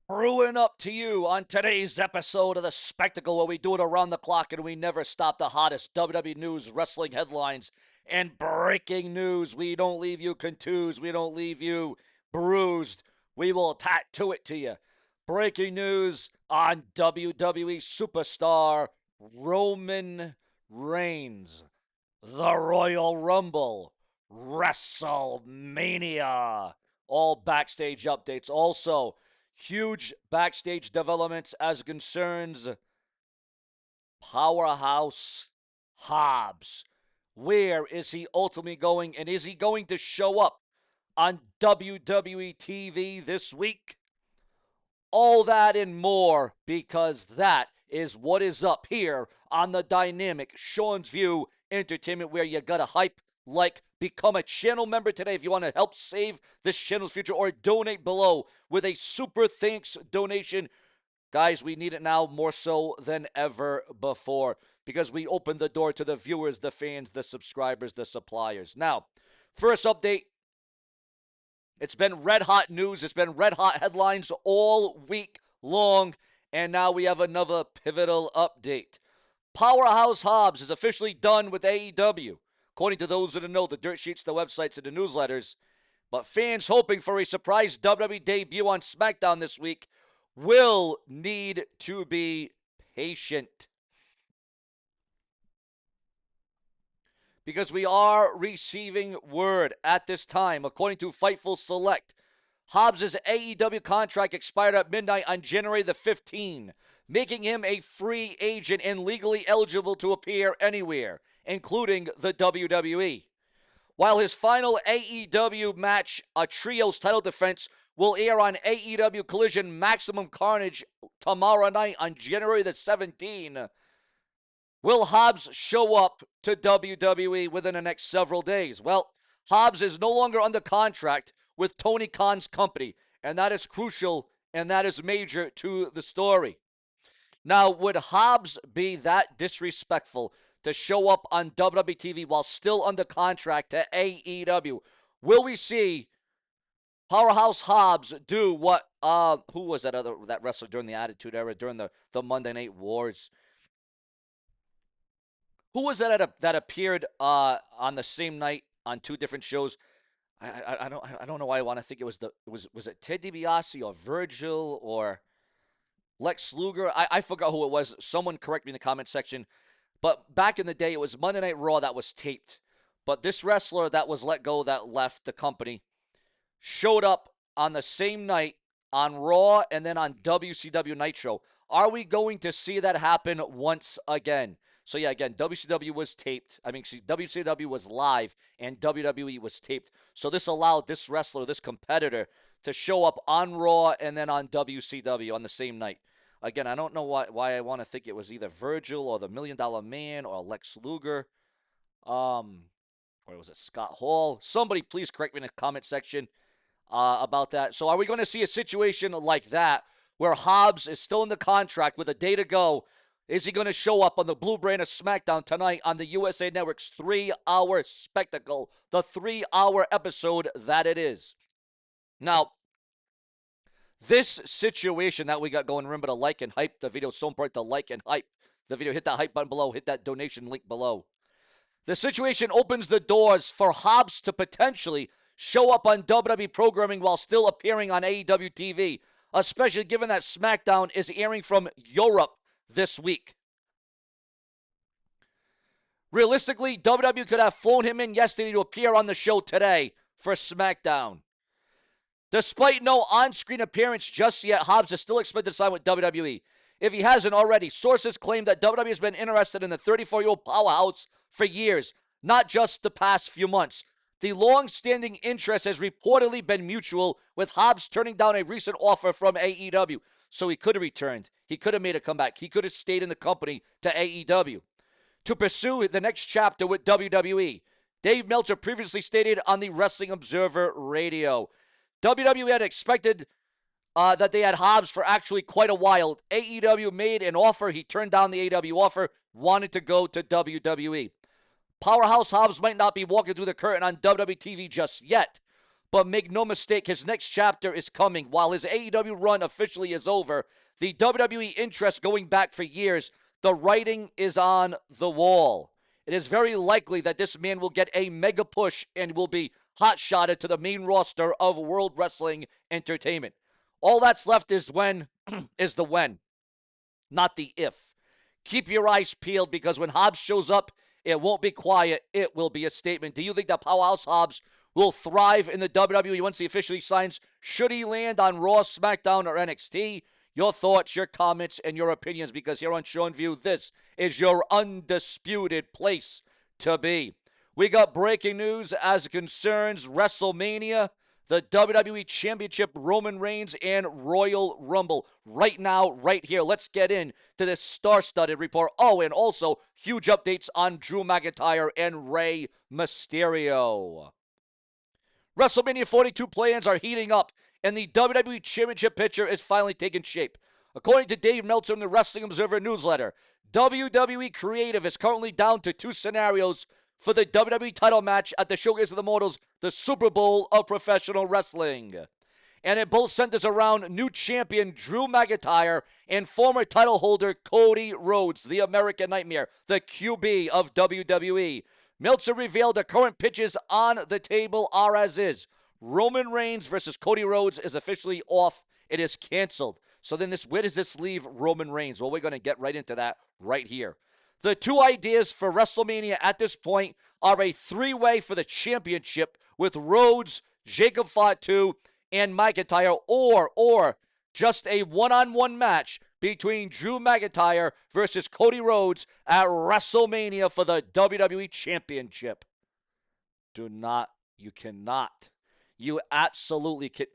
Brewing up to you on today's episode of The Spectacle, where we do it around the clock and we never stop. The hottest WWE news, wrestling headlines, and breaking news. We don't leave you contused. We don't leave you bruised. We will tattoo it to you. Breaking news on WWE superstar Roman Reigns. The Royal Rumble. WrestleMania. All backstage updates. Also, huge backstage developments as concerns Powerhouse Hobbs. Where is he ultimately going? And is he going to show up on WWE TV this week? All that and more, because that is what is up here on the dynamic Sean's View Entertainment, where you gotta hype, like, become a channel member today if you want to help save this channel's future, or donate below with a super thanks donation. Guys, we need it now more so than ever before, because we opened the door to the viewers, the fans, the subscribers, the suppliers. Now, first update. It's been red hot news. It's been red hot headlines all week long. And now we have another pivotal update. Powerhouse Hobbs is officially done with AEW, according to those that know, the dirt sheets, the websites, and the newsletters. But fans hoping for a surprise WWE debut on SmackDown this week will need to be patient, because we are receiving word at this time, according to Fightful Select. Hobbs' AEW contract expired at midnight on January the 15th, making him a free agent and legally eligible to appear anywhere, including the WWE. While his final AEW match, a trios title defense, will air on AEW Collision Maximum Carnage tomorrow night on January the 17th, will Hobbs show up to WWE within the next several days? Well, Hobbs is no longer under contract with Tony Khan's company, and that is crucial and that is major to the story. Now, would Hobbs be that disrespectful to show up on WWE TV while still under contract to AEW? Will we see Powerhouse Hobbs do what, who was that wrestler during the Attitude Era, during the Monday Night Wars? Who was that appeared on the same night on two different shows? I don't know why I want to think it was it Ted DiBiase or Virgil or Lex Luger? I forgot who it was. Someone correct me in the comment section. But back in the day, it was Monday Night Raw that was taped. But this wrestler that was let go, that left the company, showed up on the same night on Raw and then on WCW Nitro. Are we going to see that happen once again? So yeah, again, WCW was taped. WCW was live and WWE was taped. So this allowed this wrestler, this competitor, to show up on Raw and then on WCW on the same night. Again, I don't know why I want to think it was either Virgil or the $1 Million Man or Lex Luger. Or was it Scott Hall? Somebody please correct me in the comment section about that. So are we going to see a situation like that where Hobbs is still in the contract with a day to go? Is he going to show up on the blue brand of SmackDown tonight on the USA Network's 3-hour spectacle, the 3-hour episode that it is? Now, this situation that we got going, remember to like and hype the video. So important to like and hype the video. Hit that hype button below. Hit that donation link below. The situation opens the doors for Hobbs to potentially show up on WWE programming while still appearing on AEW TV, especially given that SmackDown is airing from Europe this week. Realistically, WWE could have flown him in yesterday to appear on the show today for SmackDown. Despite no on-screen appearance just yet, Hobbs is still expected to sign with WWE. If he hasn't already, sources claim that WWE has been interested in the 34-year-old powerhouse for years, not just the past few months. The long-standing interest has reportedly been mutual, with Hobbs turning down a recent offer from AEW. So he could have returned. He could have made a comeback. He could have stayed in the company to AEW to pursue the next chapter with WWE. Dave Meltzer previously stated on the Wrestling Observer Radio. WWE had expected that they had Hobbs for actually quite a while. AEW made an offer. He turned down the AEW offer, wanted to go to WWE. Powerhouse Hobbs might not be walking through the curtain on WWE TV just yet, But make no mistake, his next chapter is coming. While his AEW run officially is over, the WWE interest going back for years, the writing is on the wall. It is very likely that this man will get a mega push and will be hot-shotted to the main roster of World Wrestling Entertainment. All that's left is is the when, not the if. Keep your eyes peeled because when Hobbs shows up, it won't be quiet. It will be a statement. Do you think that Powerhouse Hobbs will thrive in the WWE once he officially signs? Should he land on Raw, SmackDown, or NXT? Your thoughts, your comments, and your opinions, because here on Show and View, this is your undisputed place to be. We got breaking news as it concerns WrestleMania, the WWE Championship, Roman Reigns, and Royal Rumble. Right now, right here. Let's get into this star-studded report. Oh, and also huge updates on Drew McIntyre and Rey Mysterio. WrestleMania 42 plans are heating up, and the WWE Championship picture is finally taking shape. According to Dave Meltzer in the Wrestling Observer newsletter, WWE Creative is currently down to 2 scenarios for the WWE title match at the Showcase of the Mortals, the Super Bowl of Professional Wrestling. And it both centers around new champion Drew McIntyre and former title holder Cody Rhodes, the American Nightmare, the QB of WWE. Meltzer revealed the current pitches on the table are as is. Roman Reigns versus Cody Rhodes is officially off. It is canceled. So then where does this leave Roman Reigns? Well, we're going to get right into that right here. The 2 ideas for WrestleMania at this point are a 3-way for the championship with Rhodes, Jacob Fatu, and McIntyre, or just a one-on-one match between Drew McIntyre versus Cody Rhodes at WrestleMania for the WWE Championship. You cannot. You absolutely can.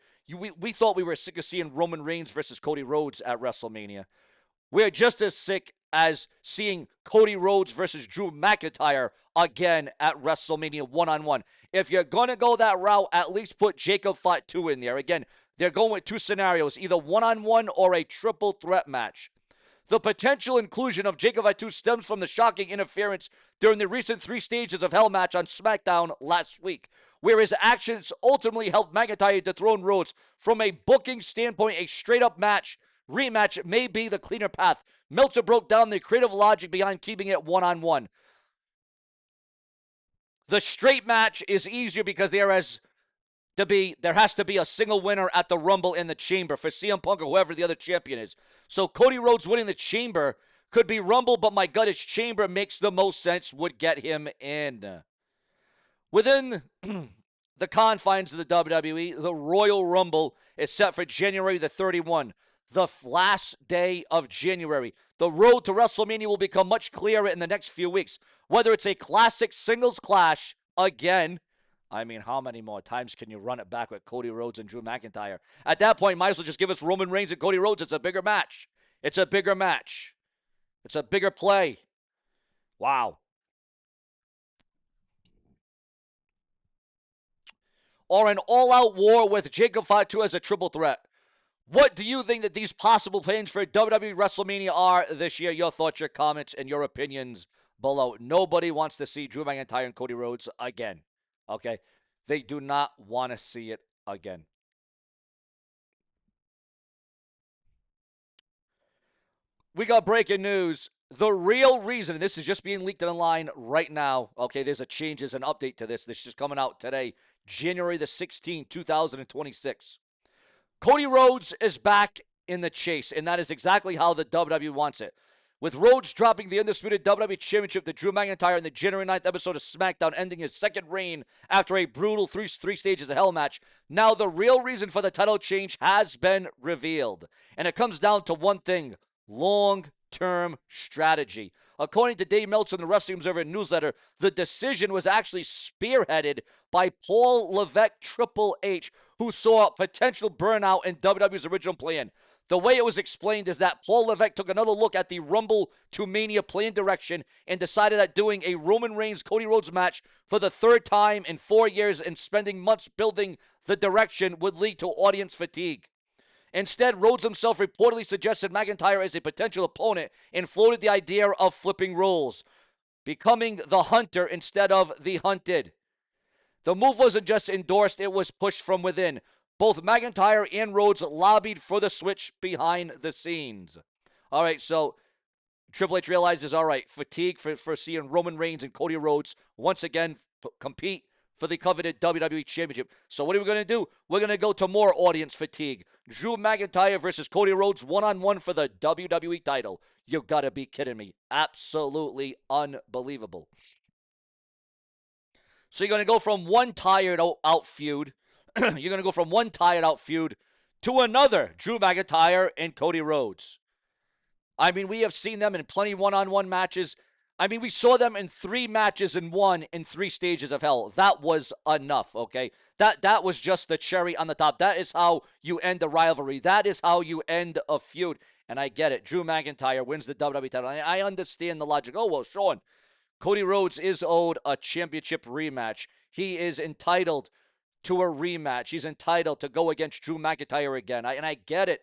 We thought we were sick of seeing Roman Reigns versus Cody Rhodes at WrestleMania. We're just as sick as seeing Cody Rhodes versus Drew McIntyre again at WrestleMania one-on-one. If you're going to go that route, at least put Jacob Fatu in there. Again, they're going with 2 scenarios, either one-on-one or a triple threat match. The potential inclusion of Jacob Fatu stems from the shocking interference during the recent 3 Stages of Hell match on SmackDown last week, where his actions ultimately helped McIntyre dethrone Rhodes. From a booking standpoint, a straight-up rematch may be the cleaner path. Meltzer broke down the creative logic behind keeping it one-on-one. The straight match is easier because there has to be a single winner at the Rumble in the Chamber for CM Punk or whoever the other champion is. So Cody Rhodes winning the Chamber could be Rumble, but my gut is Chamber makes the most sense, would get him in. Within the confines of the WWE, the Royal Rumble is set for January the 31st, the last day of January. The road to WrestleMania will become much clearer in the next few weeks. Whether it's a classic singles clash, again, I mean, how many more times can you run it back with Cody Rhodes and Drew McIntyre? At that point, might as well just give us Roman Reigns and Cody Rhodes. It's a bigger match. It's a bigger match. It's a bigger play. Wow. Or an all-out war with Jacob Fatu as a triple threat. What do you think that these possible plans for WWE WrestleMania are this year? Your thoughts, your comments, and your opinions below. Nobody wants to see Drew McIntyre and Cody Rhodes again. Okay? They do not want to see it again. We got breaking news. The real reason, and this is just being leaked online right now. Okay, there's a change, there's an update to this. This is coming out today, January the 16th, 2026. Cody Rhodes is back in the chase, and that is exactly how the WWE wants it. With Rhodes dropping the undisputed WWE Championship to Drew McIntyre in the January 9th episode of SmackDown, ending his second reign after a brutal three Stages of Hell match, now the real reason for the title change has been revealed. And it comes down to one thing: long-term strategy. According to Dave Meltzer in the Wrestling Observer newsletter, the decision was actually spearheaded by Paul Levesque Triple H, who saw potential burnout in WWE's original plan. The way it was explained is that Paul Levesque took another look at the Rumble to Mania plan direction and decided that doing a Roman Reigns-Cody Rhodes match for the 3rd time in 4 years and spending months building the direction would lead to audience fatigue. Instead, Rhodes himself reportedly suggested McIntyre as a potential opponent and floated the idea of flipping roles, becoming the hunter instead of the hunted. The move wasn't just endorsed, it was pushed from within. Both McIntyre and Rhodes lobbied for the switch behind the scenes. All right, so Triple H realizes, all right, fatigue for seeing Roman Reigns and Cody Rhodes once again compete for the coveted WWE Championship. So what are we going to do? We're going to go to more audience fatigue. Drew McIntyre versus Cody Rhodes one-on-one for the WWE title. You got to be kidding me. Absolutely unbelievable. So you're going to go from one tired out feud. You're going to go from one tired out feud to another Drew McIntyre and Cody Rhodes. I mean, we have seen them in plenty one-on-one matches. I mean, we saw them in 3 matches and 1 in 3 stages of hell. That was enough, okay? That was just the cherry on the top. That is how you end a rivalry. That is how you end a feud. And I get it. Drew McIntyre wins the WWE title. I understand the logic. Oh, well, Sean, Cody Rhodes is owed a championship rematch. He is entitled to a rematch. He's entitled to go against Drew McIntyre again. And I get it.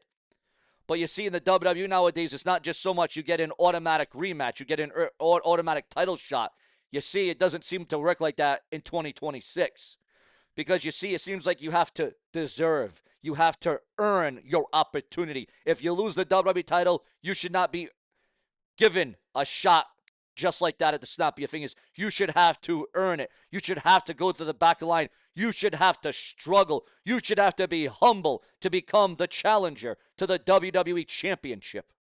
But you see in the WWE nowadays, it's not just so much you get an automatic rematch, you get an automatic title shot. You see, it doesn't seem to work like that in 2026. Because you see, it seems like you have to deserve, you have to earn your opportunity. If you lose the WWE title, you should not be given a shot just like that at the snap of your fingers. You should have to earn it. You should have to go to the back of the line. You should have to struggle. You should have to be humble to become the challenger to the WWE Championship.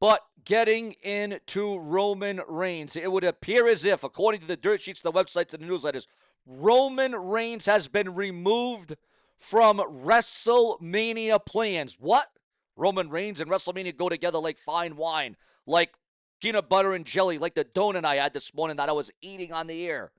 But getting into Roman Reigns, it would appear as if, according to the dirt sheets, the websites, and the newsletters, Roman Reigns has been removed from WrestleMania plans. What? Roman Reigns and WrestleMania go together like fine wine, like peanut butter and jelly, like the donut I had this morning that I was eating on the air.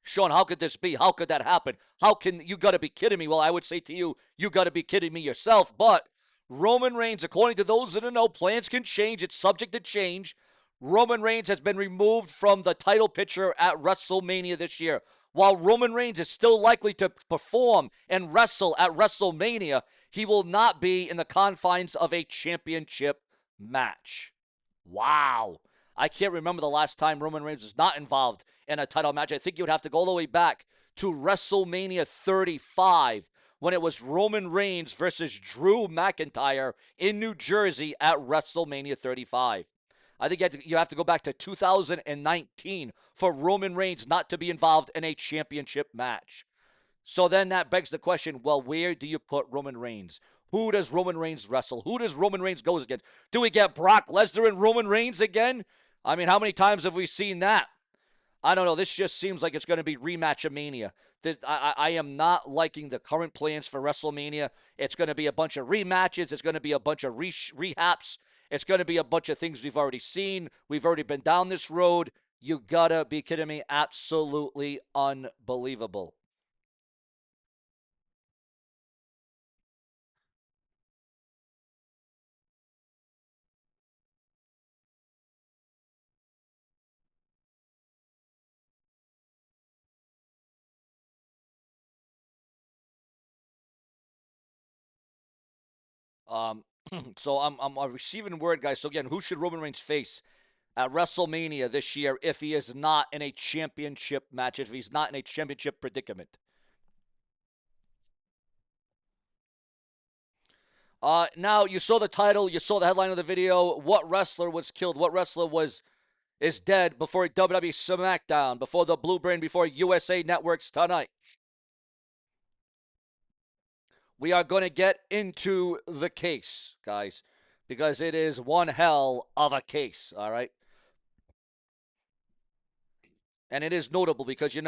Sean, how could this be? How could that happen? How can you got to be kidding me? Well, I would say to you, you got to be kidding me yourself. But Roman Reigns, according to those that know, plans can change. It's subject to change. Roman Reigns has been removed from the title picture at WrestleMania this year. While Roman Reigns is still likely to perform and wrestle at WrestleMania, he will not be in the confines of a championship match. Wow. I can't remember the last time Roman Reigns was not involved in a title match. I think you would have to go all the way back to WrestleMania 35 when it was Roman Reigns versus Drew McIntyre in New Jersey at WrestleMania 35. I think you have to go back to 2019 for Roman Reigns not to be involved in a championship match. So then that begs the question, well, where do you put Roman Reigns? Who does Roman Reigns wrestle? Who does Roman Reigns go against? Do we get Brock Lesnar and Roman Reigns again? I mean, how many times have we seen that? I don't know. This just seems like it's going to be rematch of Mania. I am not liking the current plans for WrestleMania. It's going to be a bunch of rematches. It's going to be a bunch of rehaps. It's going to be a bunch of things we've already seen. We've already been down this road. You gotta be kidding me. Absolutely unbelievable. Um, so I'm receiving word, guys. So again, who should Roman Reigns face at WrestleMania this year if he is not in a championship match, if he's not in a championship predicament? Now you saw the title, you saw the headline of the video. What wrestler was killed? What wrestler is dead before WWE SmackDown, before the Blue Brain, before USA Networks tonight? We are going to get into the case, guys, because it is one hell of a case, all right? And it is notable because,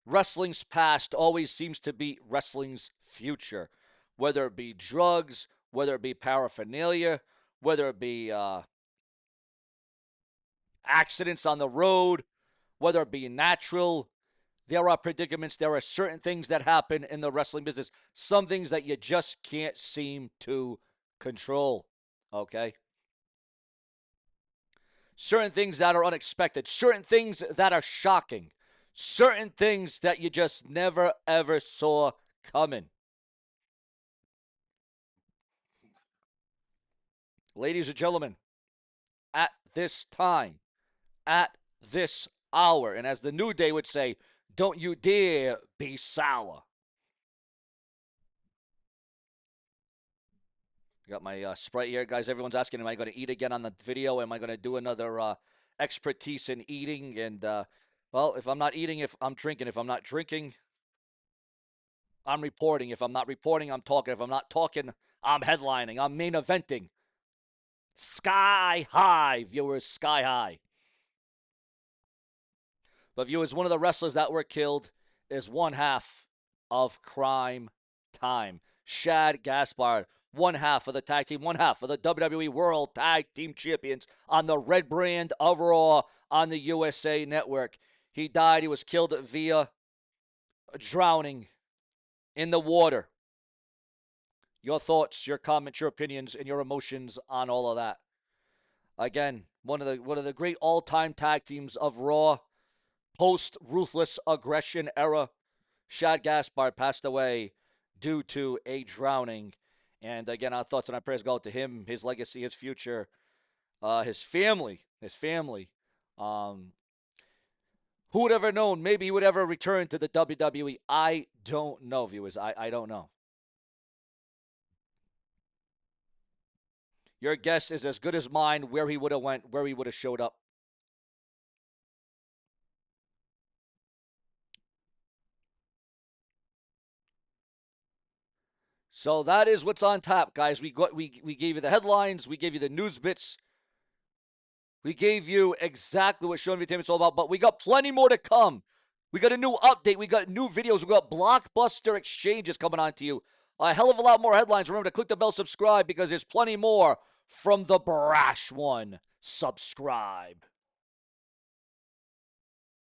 wrestling's past always seems to be wrestling's future, whether it be drugs, whether it be paraphernalia, whether it be accidents on the road, whether it be natural. There are predicaments. There are certain things that happen in the wrestling business, some things that you just can't seem to control. Okay? Certain things that are unexpected, certain things that are shocking, certain things that you just never ever saw coming. Ladies and gentlemen, at this time, at this hour. And as the New Day would say, don't you dare be sour. Got my Sprite here, guys. Everyone's asking, am I going to eat again on the video? Am I going to do another expertise in eating? And, well, if I'm not eating, if I'm drinking. If I'm not drinking, I'm reporting. If I'm not reporting, I'm talking. If I'm not talking, I'm headlining. I'm main eventing. Sky high, viewers, sky high. But viewers, one of the wrestlers that were killed is one half of Crime Time. Shad Gaspard, one half of the tag team, one half of the WWE World Tag Team Champions on the red brand of Raw on the USA Network. He died. He was killed via drowning in the water. Your thoughts, your comments, your opinions, and your emotions on all of that. Again, one of the great all-time tag teams of Raw, post-Ruthless Aggression era. Shad Gaspard passed away due to a drowning. And again, our thoughts and our prayers go out to him, his legacy, his future, his family. Who would ever known? Maybe he would ever return to the WWE. I don't know, viewers. I don't know. Your guess is as good as mine where he would have went, where he would have showed up. So that is what's on tap, guys. We gave you the headlines, we gave you the news bits, we gave you exactly what Show Entertainment's all about, but we got plenty more to come. We got a new update, we got new videos, we got blockbuster exchanges coming on to you. A hell of a lot more headlines. Remember to click the bell, subscribe, because there's plenty more from the brash one. Subscribe.